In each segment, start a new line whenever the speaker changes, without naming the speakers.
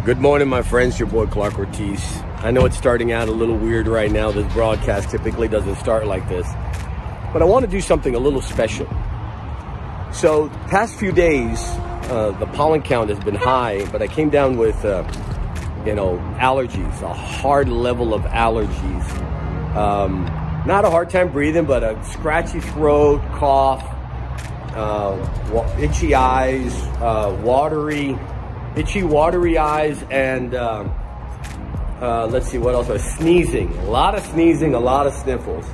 Good morning, my friends. Your boy Clark Ortiz. I know it's starting out a little weird right now. This broadcast typically doesn't start like this, but I want to do something a little special. So past few days, the pollen count has been high, but I came down with, allergies, a hard level of allergies. Not a hard time breathing, but a scratchy throat, cough, itchy eyes, watery eyes, and let's see what else. Sneezing, a lot of sneezing, a lot of sniffles.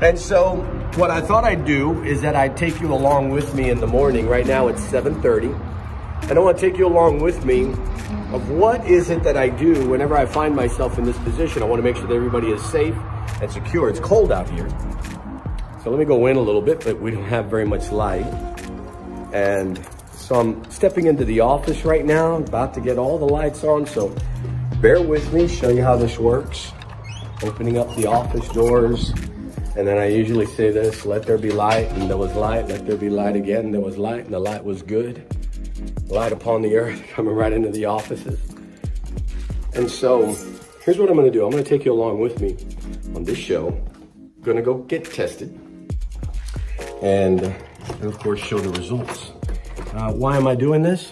And so what I thought I'd do is that I'd take you along with me in the morning. Right now it's 7:30. And I want to take you along with me of what is it that I do whenever I find myself in this position. I want to make sure that everybody is safe and secure. It's cold out here. So let me go in a little bit, but we don't have very much light. And so I'm stepping into the office right now. I'm about to get all the lights on, so bear with me, show you how this works. Opening up the office doors, and then I usually say this: let there be light, and there was light. Let there be light again, and there was light, and the light was good. Light upon the earth, coming right into the offices. And so here's what I'm gonna do. I'm gonna take you along with me on this show. I'm gonna go get tested, and of course show the results. Why am I doing this?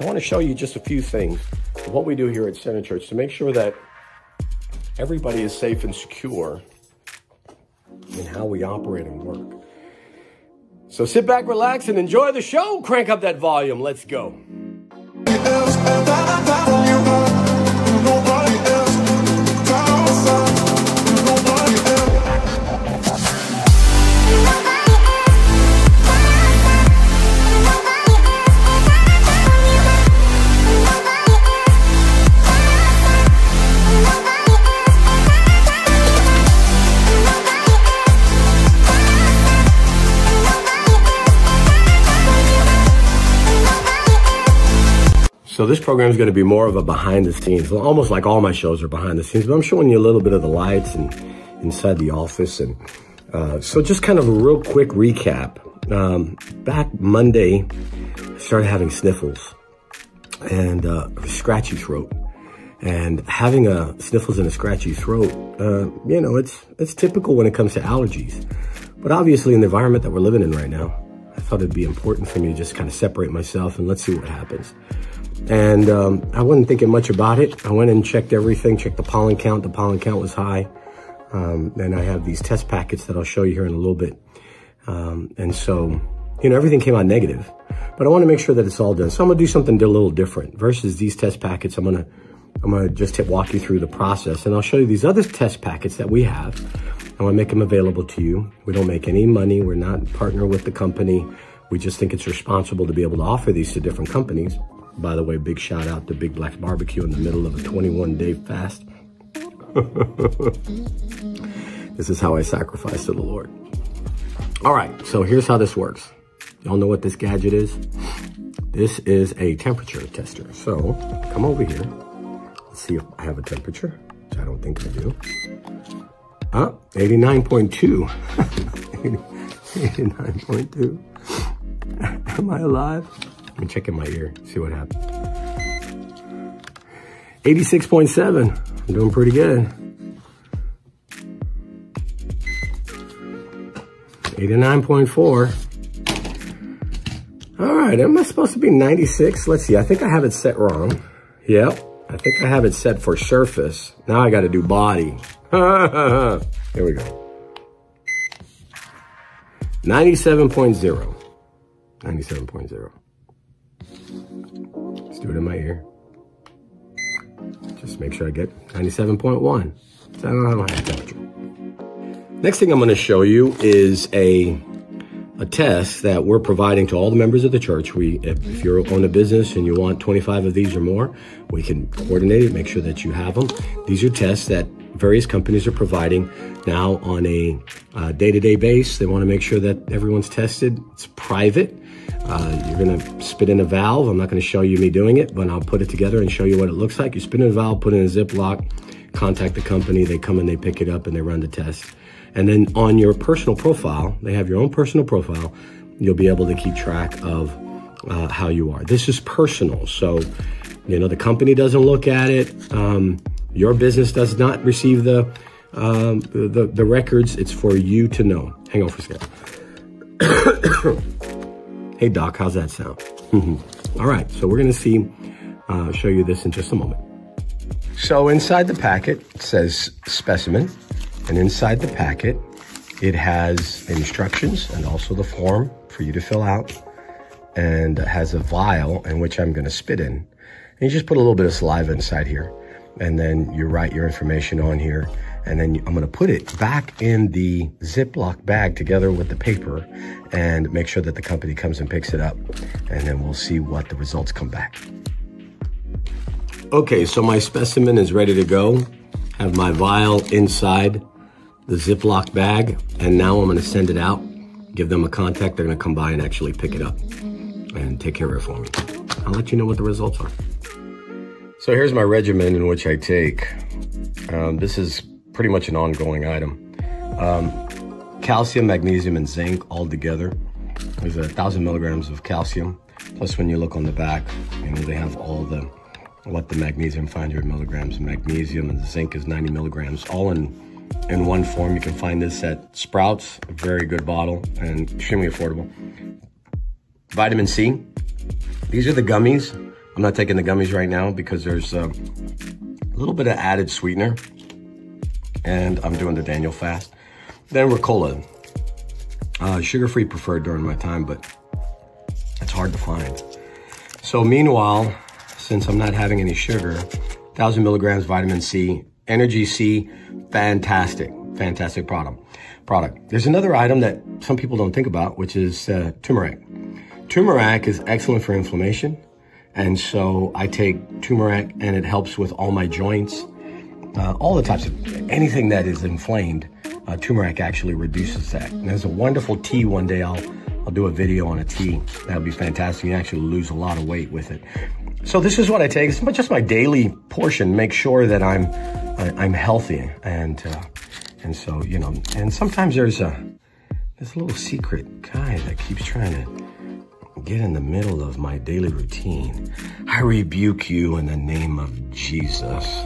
I want to show you just a few things of what we do here at Center Church to make sure that everybody is safe and secure in how we operate and work. So sit back, relax, and enjoy the show. Crank up that volume. Let's go. So this program is going to be more of a behind the scenes, almost like all my shows are behind the scenes, but I'm showing you a little bit of the lights and inside the office. And so just kind of a real quick recap. Back Monday, I started having sniffles and a scratchy throat. And having sniffles and a scratchy throat, it's typical when it comes to allergies. But obviously in the environment that we're living in right now, I thought it'd be important for me to just kind of separate myself and let's see what happens. And I wasn't thinking much about it. I went and checked everything, checked the pollen count. The pollen count was high. And I have these test packets that I'll show you here in a little bit. And so, everything came out negative. But I want to make sure that it's all done. So I'm going to do something a little different. Versus these test packets, I'm going to just walk you through the process. And I'll show you these other test packets that we have. I want to make them available to you. We don't make any money. We're not partner with the company. We just think it's responsible to be able to offer these to different companies. By the way, big shout out to Big Black Barbecue in the middle of a 21-day fast. This is how I sacrifice to the Lord. All right, so here's how this works. Y'all know what this gadget is? This is a temperature tester. So come over here. Let's see if I have a temperature, which I don't think I do. 89.2. 89.2. Am I alive? Let me check in my ear, see what happens. 86.7, I'm doing pretty good. 89.4. All right, am I supposed to be 96? Let's see, I think I have it set wrong. Yep, I think I have it set for surface. Now I gotta do body. Here we go. 97.0. 97.0. Let's do it in my ear. Just make sure I get 97.1. So I don't have temperature. Next thing I'm going to show you is a test that we're providing to all the members of the church. If you're on a business and you want 25 of these or more, we can coordinate it, make sure that you have them. These are tests that various companies are providing now on a day-to-day basis. They want to make sure that everyone's tested. It's private. You're going to spit in a valve. I'm not going to show you me doing it, but I'll put it together and show you what it looks like. You spit in a valve, put it in a Ziploc, contact the company. They come and they pick it up and they run the test. And then on your personal profile, they have your own personal profile. You'll be able to keep track of how you are. This is personal. So You know, the company doesn't look at it. Your business does not receive the records. It's for you to know. Hang on for a second. Hey, Doc, how's that sound? All right, so we're gonna show you this in just a moment. So inside the packet, it says specimen, and inside the packet, it has instructions and also the form for you to fill out, and it has a vial in which I'm gonna spit in. And you just put a little bit of saliva inside here, and then you write your information on here, and then I'm gonna put it back in the Ziploc bag together with the paper and make sure that the company comes and picks it up, and then we'll see what the results come back. Okay, so my specimen is ready to go. Have my vial inside the Ziploc bag, and now I'm gonna send it out, give them a contact. They're gonna come by and actually pick it up and take care of it for me. I'll let you know what the results are. So here's my regimen in which I take. This is pretty much an ongoing item. Calcium, magnesium, and zinc all together. There's 1,000 milligrams of calcium. Plus when you look on the back, you know, they have all what the magnesium, 500 milligrams of magnesium, and the zinc is 90 milligrams, all in one form. You can find this at Sprouts, a very good bottle and extremely affordable. Vitamin C, these are the gummies. I'm not taking the gummies right now because there's a little bit of added sweetener, and I'm doing the Daniel fast. Then Ricola, sugar-free preferred during my time, but it's hard to find. So meanwhile, since I'm not having any sugar, 1,000 milligrams vitamin C, Energy C, fantastic product. There's another item that some people don't think about, which is turmeric. Turmeric is excellent for inflammation, and so I take turmeric, and it helps with all my joints, all the types of anything that is inflamed. Turmeric actually reduces that. And there's a wonderful tea. One day I'll do a video on a tea. That'll be fantastic. You actually lose a lot of weight with it. So this is what I take. It's just my daily portion. Make sure that I'm healthy, and so, you know. And sometimes there's this little secret guy that keeps trying to get in the middle of my daily routine. I rebuke you in the name of Jesus.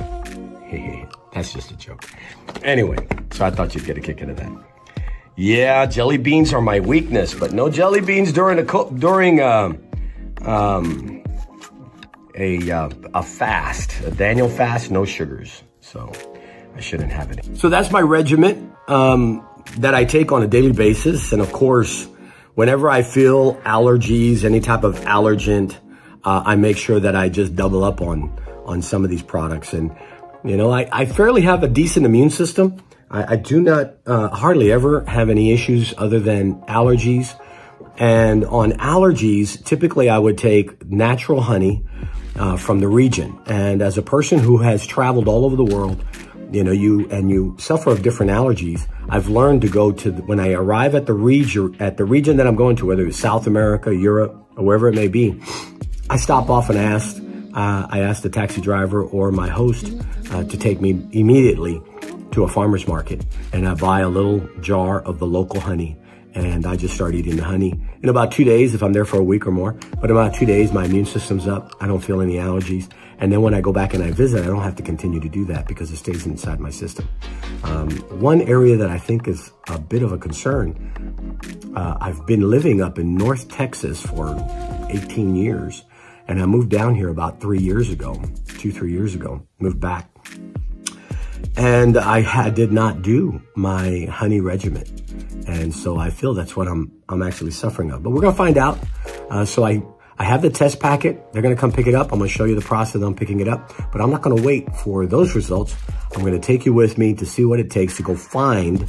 That's just a joke. Anyway, so I thought you'd get a kick out of that. Yeah, jelly beans are my weakness, but no jelly beans during a fast, a Daniel fast, no sugars. So I shouldn't have any. So that's my regimen that I take on a daily basis. And of course, whenever I feel allergies, any type of allergent, I make sure that I just double up on some of these products. And, you know, I fairly have a decent immune system. I do not hardly ever have any issues other than allergies. And on allergies, typically I would take natural honey from the region. And as a person who has traveled all over the world, you know, you suffer of different allergies, I've learned to go to, when I arrive at the region that I'm going to, whether it's South America, Europe, or wherever it may be, I stop off and I asked the taxi driver or my host to take me immediately to a farmer's market, and I buy a little jar of the local honey, and I just start eating the honey. In about 2 days, if I'm there for a week or more, but in about 2 days, my immune system's up. I don't feel any allergies. And then when I go back and I visit, I don't have to continue to do that because it stays inside my system. One area that I think is a bit of a concern, I've been living up in North Texas for 18 years, and I moved down here about 3 years ago, 2-3 years ago, moved back. And I did not do my honey regimen. And so I feel that's what I'm actually suffering of. But we're gonna find out. So I have the test packet. They're gonna come pick it up. I'm gonna show you the process of picking it up. But I'm not gonna wait for those results. I'm gonna take you with me to see what it takes to go find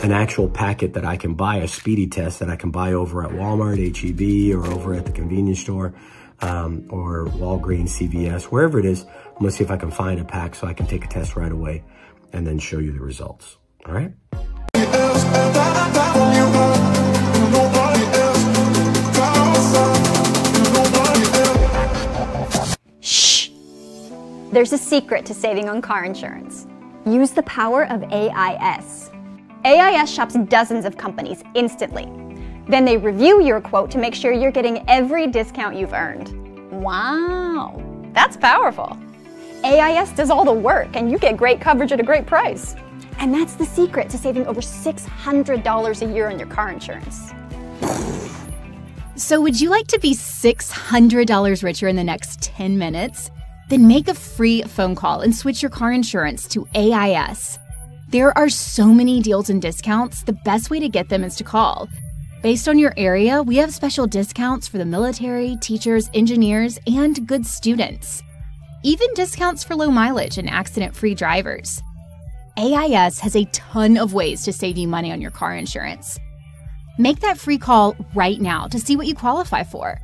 an actual packet that I can buy, a speedy test that I can buy over at Walmart, H-E-B, or over at the convenience store, or Walgreens, CVS, wherever it is. I'm gonna see if I can find a pack so I can take a test right away and then show you the results. All right?
Shh! There's a secret to saving on car insurance. Use the power of AIS. AIS shops dozens of companies instantly. Then they review your quote to make sure you're getting every discount you've earned. Wow! That's powerful. AIS does all the work, and you get great coverage at a great price. And that's the secret to saving over $600 a year on your car insurance.
So would you like to be $600 richer in the next 10 minutes? Then make a free phone call and switch your car insurance to AIS. There are so many deals and discounts, the best way to get them is to call. Based on your area, we have special discounts for the military, teachers, engineers, and good students. Even discounts for low mileage and accident-free drivers. AIS has a ton of ways to save you money on your car insurance. Make that free call right now to see what you qualify for.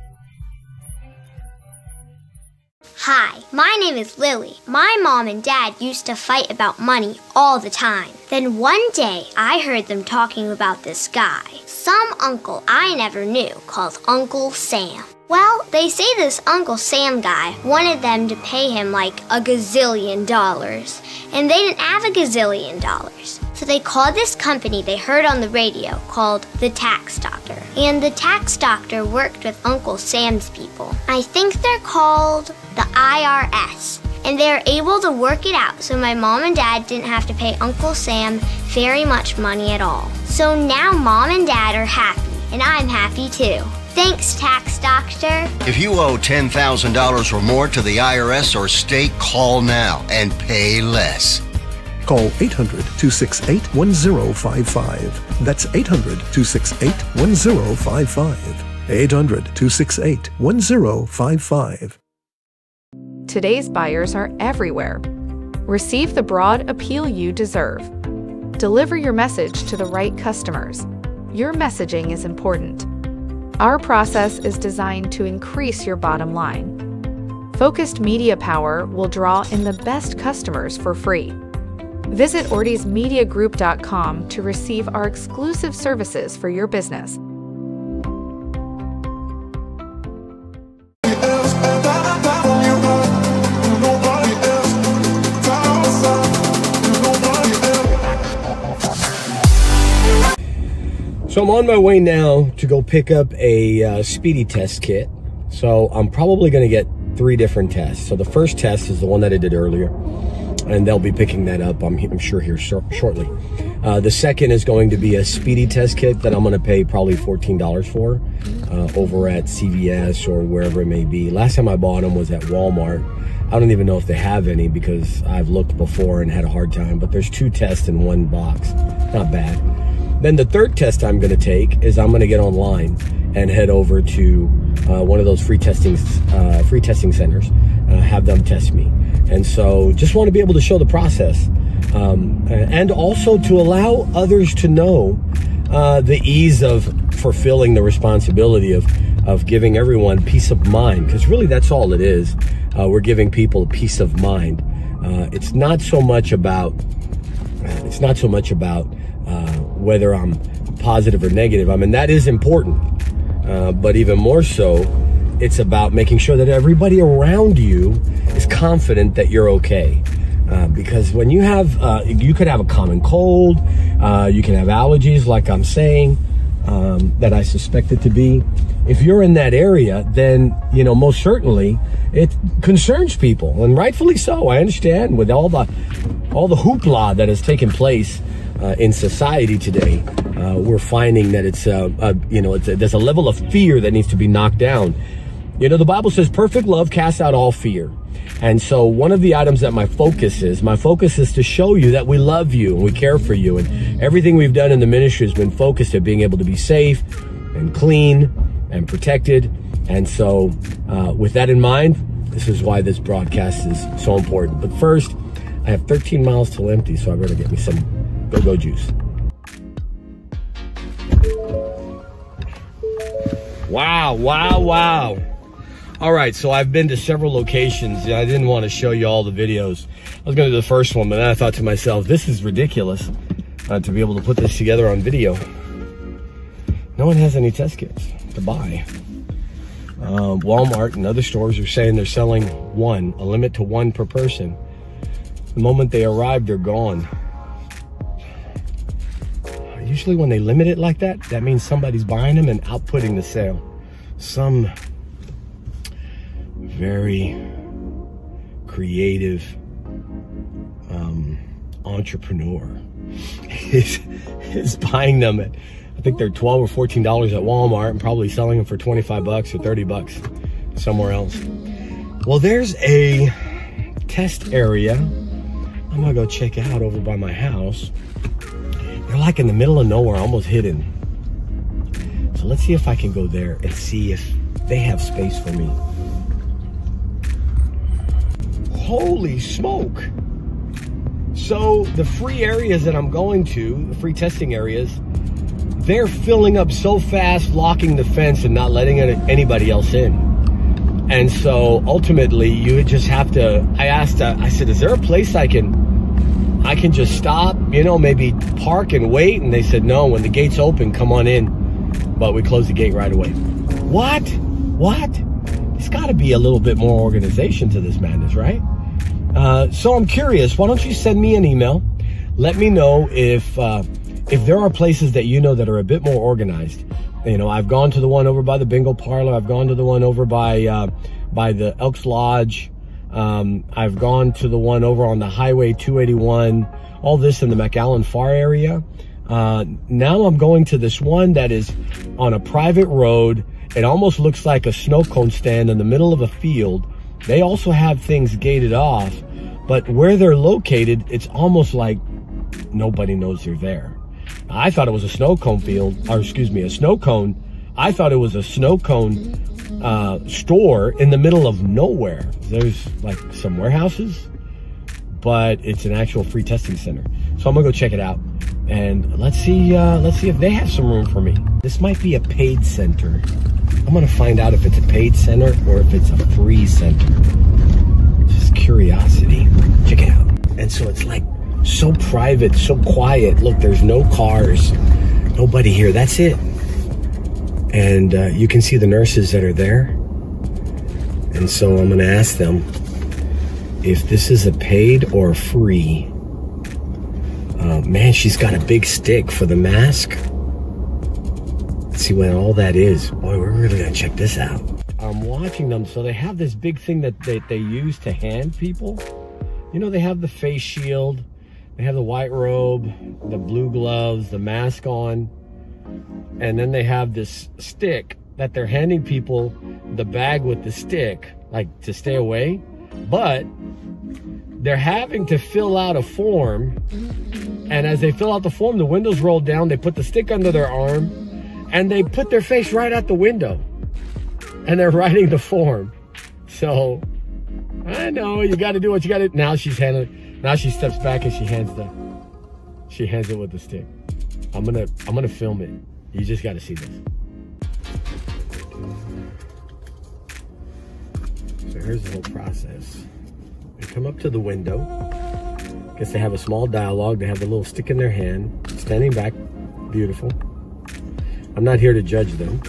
Hi, my name is Lily. My mom and dad used to fight about money all the time. Then one day, I heard them talking about this guy, some uncle I never knew, called Uncle Sam. Well, they say this Uncle Sam guy wanted them to pay him like $1 gazillion, and they didn't have $1 gazillion. So they called this company they heard on the radio called the Tax Doctor. And the Tax Doctor worked with Uncle Sam's people. I think they're called the IRS. And they were able to work it out so my mom and dad didn't have to pay Uncle Sam very much money at all. So now mom and dad are happy, and I'm happy too. Thanks, Tax Doctor.
If you owe $10,000 or more to the IRS or state, call now and pay less.
Call 800-268-1055. That's 800-268-1055. 800-268-1055.
Today's buyers are everywhere. Receive the broad appeal you deserve. Deliver your message to the right customers. Your messaging is important. Our process is designed to increase your bottom line. Focused media power will draw in the best customers for free. Visit ortizmediagroup.com to receive our exclusive services for your business.
So I'm on my way now to go pick up a speedy test kit. So I'm probably going to get 3 different tests. So the first test is the one that I did earlier, and they'll be picking that up, I'm sure, here shortly. The second is going to be a speedy test kit that I'm going to pay probably $14 for over at CVS or wherever it may be. Last time I bought them was at Walmart. I don't even know if they have any because I've looked before and had a hard time, but there's 2 tests in 1 box. Not bad. Then the third test I'm going to take is I'm going to get online and head over to one of those free testing centers, have them test me. And so just want to be able to show the process and also to allow others to know the ease of fulfilling the responsibility of giving everyone peace of mind, because really that's all it is. We're giving people peace of mind. It's not so much about whether I'm positive or negative. I mean, that is important, but even more so, it's about making sure that everybody around you is confident that you're okay. Because when you have, you could have a common cold, you can have allergies like I'm saying, that I suspect it to be. If you're in that area, then, you know, most certainly it concerns people, and rightfully so. I understand with all the hoopla that has taken place in society today, we're finding that it's, there's a level of fear that needs to be knocked down. You know, the Bible says perfect love casts out all fear. And so one of the items that my focus is to show you that we love you and we care for you. And everything we've done in the ministry has been focused at being able to be safe and clean and protected. And so with that in mind, this is why this broadcast is so important. But first, I have 13 miles till empty, so I better get me some go-go juice. Wow, wow, wow. All right, so I've been to several locations. I didn't want to show you all the videos. I was going to do the first one, but then I thought to myself, this is ridiculous to be able to put this together on video. No one has any test kits to buy. Walmart and other stores are saying they're selling one, a limit to 1 per person. The moment they arrive, they're gone. Usually when they limit it like that, that means somebody's buying them and outputting the sale. Some very creative entrepreneur is buying them at, I think they're $12 or $14 at Walmart, and probably selling them for 25 bucks or 30 bucks somewhere else. Well, there's a test area I'm gonna go check out over by my house. They're like in the middle of nowhere, almost hidden. So let's see if I can go there and see if they have space for me. Holy smoke. So the free areas that I'm going to, the free testing areas, they're filling up so fast, locking the fence and not letting anybody else in. And so ultimately you just have to, I said, is there a place I can just stop, you know, maybe park and wait? And they said, no, when the gates open, come on in. But we closed the gate right away. What? There's gotta be a little bit more organization to this madness, right? So I'm curious, why don't you send me an email? Let me know if there are places that you know that are a bit more organized. You know, I've gone to the one over by the bingo parlor. I've gone to the one over by the Elks Lodge. I've gone to the one over on the Highway 281, all this in the McAllen Far area. Now I'm going to this one that is on a private road. It almost looks like a snow cone stand in the middle of a field. They also have things gated off, but where they're located, it's almost like nobody knows they're there. I thought it was a snow cone field, or excuse me, a snow cone. I thought it was a snow cone store in the middle of nowhere. There's like some warehouses, but it's an actual free testing center. So I'm gonna go check it out, and let's see if they have some room for me. This might be a paid center. I'm gonna find out if it's a paid center or if it's a free center. Just curiosity. Check it out. And so it's like so private, so quiet. Look, there's no cars, nobody here. That's it. And you can see the nurses that are there. And so I'm gonna ask them if this is a paid or free. Man, she's got a big stick for the mask. Let's see what all that is. Boy, we're really gonna check this out. I'm watching them. So they have this big thing that they use to hand people. You know, they have the face shield, they have the white robe, the blue gloves, the mask on, and then they have this stick that they're handing people, the bag with the stick, like to stay away. But they're having to fill out a form, and as they fill out the form, the windows roll down, they put the stick under their arm, and they put their face right at the window, and they're writing the form. So I know you got to do what you got to. Now she's handling. Now she steps back and she hands it with the stick. I'm gonna film it. You just got to see this. So here's the whole process. They come up to the window. Guess they have a small dialogue. They have the little stick in their hand, standing back. Beautiful. I'm not here to judge them.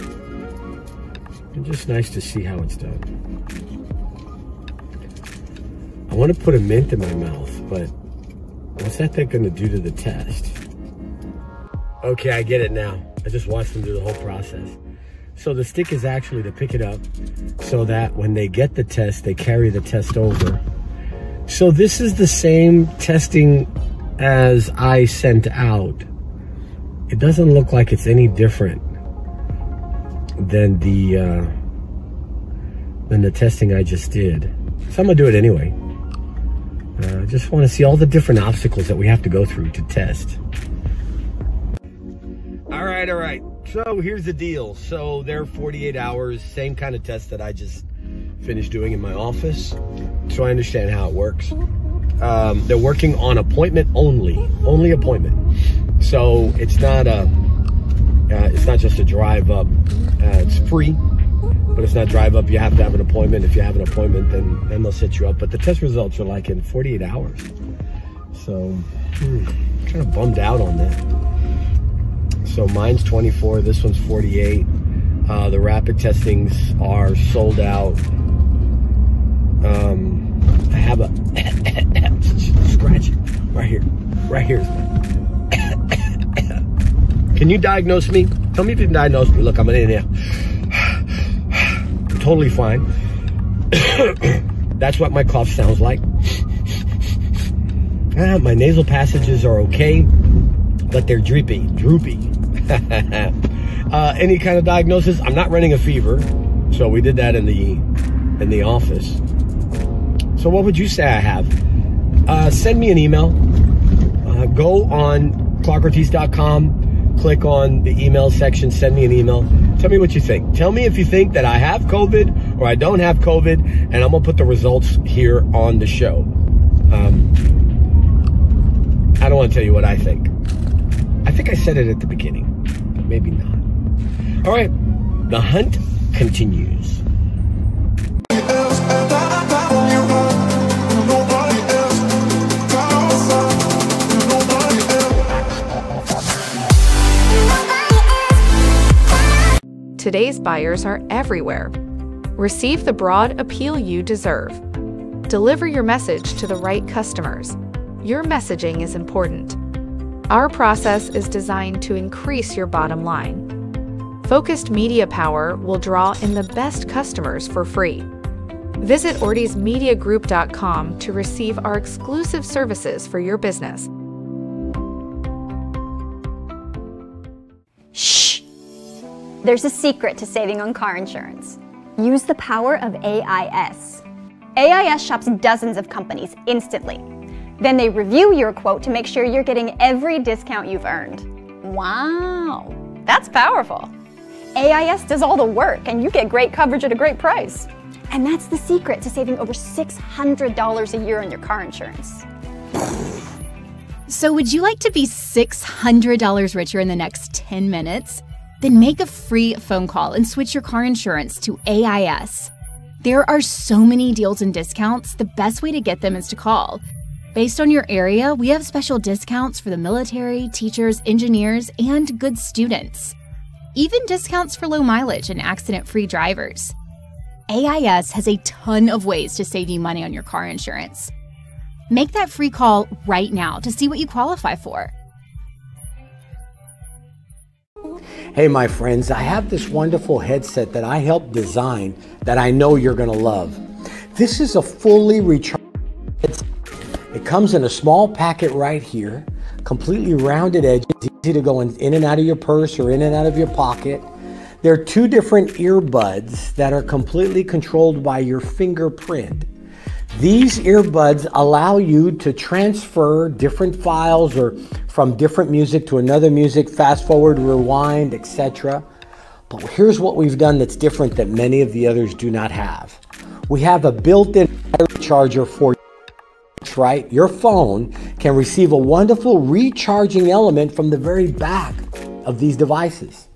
It's just nice to see how it's done. I want to put a mint in my mouth, but what's that thing going to do to the test? Okay, I get it now. I just watched them do the whole process. So the stick is actually to pick it up so that when they get the test, they carry the test over. So this is the same testing as I sent out. It doesn't look like it's any different than the testing I just did. So I'm gonna do it anyway. I just want to see all the different obstacles that we have to go through to test. All right. So here's the deal. So they're 48 hours, same kind of test that I just finished doing in my office. So I understand how it works. They're working on appointment only appointment. So it's not just a drive up. It's free, but it's not drive up. You have to have an appointment. If you have an appointment, then they'll set you up. But the test results are like in 48 hours. So kind of bummed out on that. So mine's 24. This one's 48. The rapid testings are sold out. I have a scratch right here. Right here is mine. Can you diagnose me? Tell me if you can diagnose me. Look, I'm an inhale. Totally fine. That's what my cough sounds like. My nasal passages are okay, but they're droopy. Any kind of diagnosis? I'm not running a fever, so we did that in the office. So what would you say I have? Send me an email. Go on clarkortiz.com, click on the email section, send me an email. Tell me what you think. Tell me if you think that I have COVID or I don't have COVID, and I'm gonna put the results here on the show. I don't want to tell you what I think. I think I said it at the beginning, but maybe not. All right, the hunt continues.
Today's buyers are everywhere. Receive the broad appeal you deserve. Deliver your message to the right customers. Your messaging is important. Our process is designed to increase your bottom line. Focused media power will draw in the best customers for free. Visit ortizmediagroup.com to receive our exclusive services for your business.
Shh! There's a secret to saving on car insurance. Use the power of AIS. AIS shops dozens of companies instantly. Then they review your quote to make sure you're getting every discount you've earned. Wow, that's powerful. AIS does all the work and you get great coverage at a great price. And that's the secret to saving over $600 a year on your car insurance.
So would you like to be $600 richer in the next 10 minutes? Then make a free phone call and switch your car insurance to AIS. There are so many deals and discounts, the best way to get them is to call. Based on your area, we have special discounts for the military, teachers, engineers, and good students. Even discounts for low mileage and accident-free drivers. AIS has a ton of ways to save you money on your car insurance. Make that free call right now to see what you qualify for.
Hey, my friends, I have this wonderful headset that I helped design that I know you're going to love. This is a fully rechargeable headset. It comes in a small packet right here, completely rounded edges, easy to go in and out of your purse or in and out of your pocket. There are two different earbuds that are completely controlled by your fingerprint. These earbuds allow you to transfer different files or from different music to another music, fast forward, rewind, etc. But here's what we've done that's different that many of the others do not have. We have a built-in battery charger for you. That's right, your phone can receive a wonderful recharging element from the very back of these devices.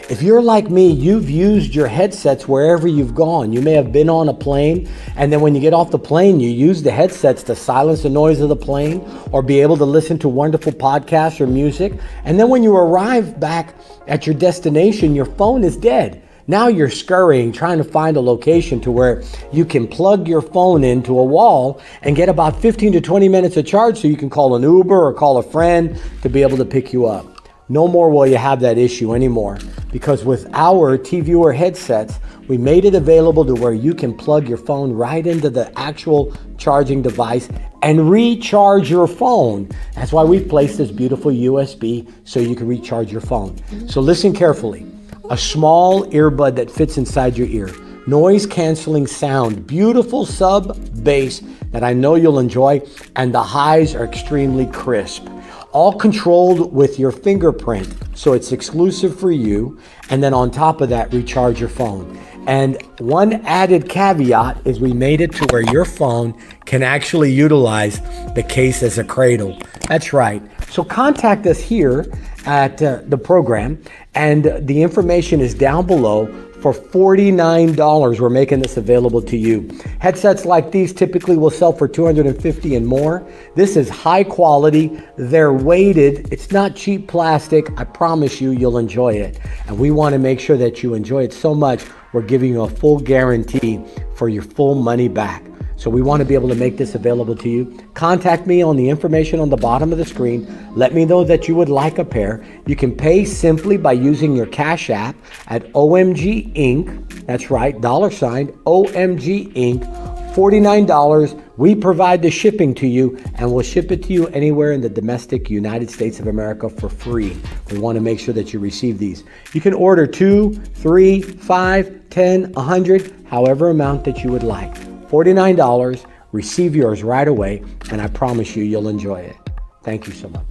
If you're like me, you've used your headsets wherever you've gone. You may have been on a plane, and then when you get off the plane, you use the headsets to silence the noise of the plane or be able to listen to wonderful podcasts or music. And then when you arrive back at your destination, your phone is dead. Now you're scurrying, trying to find a location to where you can plug your phone into a wall and get about 15 to 20 minutes of charge so you can call an Uber or call a friend to be able to pick you up. No more will you have that issue anymore, because with our T-Viewer headsets, we made it available to where you can plug your phone right into the actual charging device and recharge your phone. That's why we've placed this beautiful USB so you can recharge your phone. So listen carefully. A small earbud that fits inside your ear. Noise canceling sound, beautiful sub bass that I know you'll enjoy, and the highs are extremely crisp. All controlled with your fingerprint, so it's exclusive for you. And then on top of that, recharge your phone. And one added caveat is we made it to where your phone can actually utilize the case as a cradle. That's right. So contact us here at the program, and the information is down below. For $49, we're making this available to you. Headsets like these typically will sell for $250 and more. This is high quality. They're weighted. It's not cheap plastic. I promise you, you'll enjoy it. And we want to make sure that you enjoy it so much, we're giving you a full guarantee for your full money back. So we want to be able to make this available to you. Contact me on the information on the bottom of the screen. Let me know that you would like a pair. You can pay simply by using your Cash App at OMG Inc. That's right, $OMG Inc. $49. We provide the shipping to you, and we'll ship it to you anywhere in the domestic United States of America for free. We want to make sure that you receive these. You can order 2, 3, 5, 10, 100, however amount that you would like. $49. Receive yours right away, and I promise you, you'll enjoy it. Thank you so much.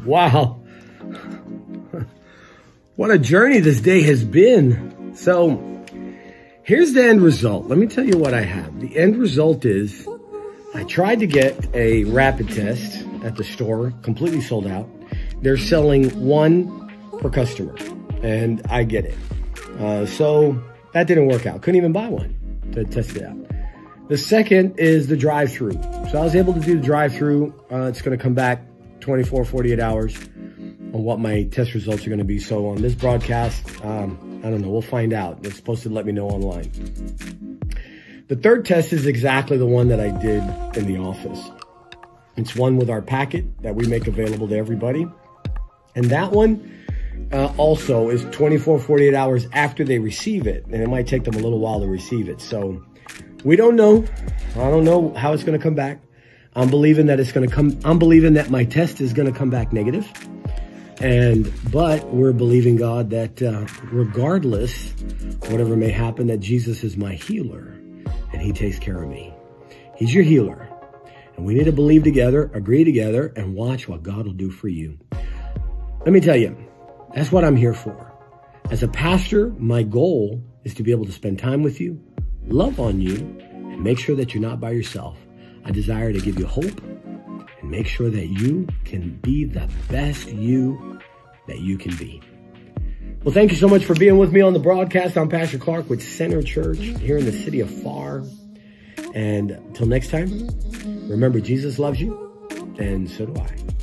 Wow. What a journey this day has been. So here's the end result. Let me tell you what I have. The end result is I tried to get a rapid test at the store, completely sold out. They're selling 1 per customer, and I get it. So that didn't work out. Couldn't even buy one to test it out. The second is the drive-through. So I was able to do the drive-through. It's going to come back 24, 48 hours on what my test results are going to be. So on this broadcast, I don't know. We'll find out. It's supposed to let me know online. The third test is exactly the one that I did in the office. It's one with our packet that we make available to everybody. And that one also is 24, 48 hours after they receive it. And it might take them a little while to receive it. So we don't know. I don't know how it's going to come back. I'm believing that it's going to come. I'm believing that my test is going to come back negative. But we're believing God that regardless, whatever may happen, that Jesus is my healer and he takes care of me. He's your healer. And we need to believe together, agree together, and watch what God will do for you. Let me tell you, that's what I'm here for. As a pastor, my goal is to be able to spend time with you, love on you, and make sure that you're not by yourself. I desire to give you hope and make sure that you can be the best you that you can be. Well, thank you so much for being with me on the broadcast. I'm Pastor Clark with Center Church here in the city of Far. And until next time, remember, Jesus loves you, and so do I.